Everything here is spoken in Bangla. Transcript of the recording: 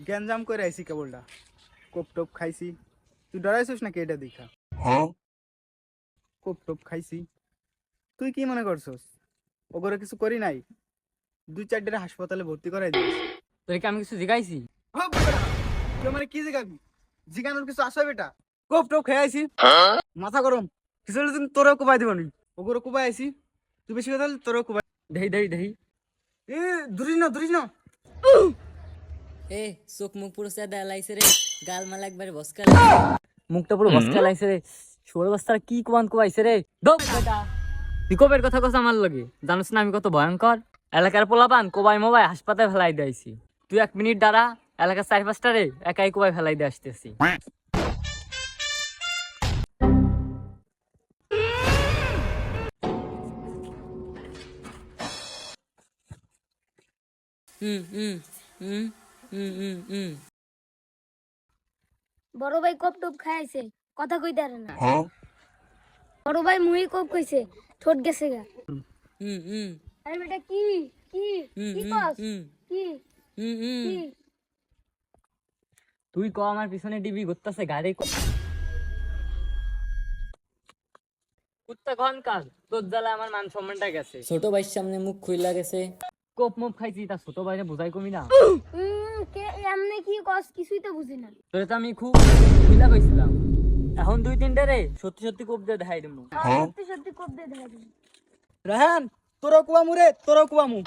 গ্যাঞ্জাম করে আইছি কেবলটা, কোপ টোপ খাইছি। তুই ডরাইছিস নাকি এটা দেখা? কোপ টোপ খাইছি। তুই কি মনে করছস ওগরে কিছু করি নাই? 2-4 হাসপাতালে ভর্তি করাই দিস। তোকে আমি কিছু জিগাইছি? তুই মানে কি জিগাবি? জিগানোর কিছু আসবে বেটা? কোপ টোপ খেয়ে আইছি, মাথা গরম। কিছু হলে তুমি তোরেও কোবাই দিব নি। ওগরে কোবাই আইছি, তুই বেশি কথা হলে তোরেও কোবাই। দেহি দেহি দেহি। এ ধরিস না। এ চোখ মুখ পুরো চেদা লাইছে রে, গাল মাল একবারে বসকা মুখটা পুরো বসকা লাইছে রে, ষোলো বস্তার কি কোবান কোবাইছে রে। দোক বেটা, তুই কোবের কথা কস আমার লগে? জানিস না আমি কত ভয়ঙ্কর? এলাকার পোলাপান কোবাই মোবাই হাসপাতালে ফেলাই দিয়েছি। তুই 1 মিনিট দাঁড়া, এলাকার 4-5টা রে একাই কোবাই ফেলাই দিয়ে আসতেছি। হুম হুম হুম হুম হুম হুম। বড় ভাই কোপ টোপ খাইছে, কথা কইতে পারে না। বড় ভাই মুই কোপ কইছে, ঠোঁট গেছে গা। হুম হুম আরে বেটা কি কি হুম কি হুম কস? হুম কি হুম হুম। কি তুই ক আমার পিছনে ডিবি ঘুরতেছে গাড়ি কুত্তা কন কাজ তোর জ্বালা আমার মান সম্মানটা গেছে। ছোট ভাইয়ের সামনে মুখ খুইলা গেছে। কোপ মোপ খাইছি, তা ছোট ভাইরে বুঝাই কমি না? কে এমনে কি কস কিছুই তো বুঝি না। তোরে তো আমি খুব বুঝলা কইছিলাম, এখন 2-3টা রে সত্যি সত্যি কোপ দিয়ে দেখাই দেবো। সত্যি সত্যি কোপ দে দেখা দিবি। রাহান, তোরও কুয়ামু রে, তোরও কুয়ামু।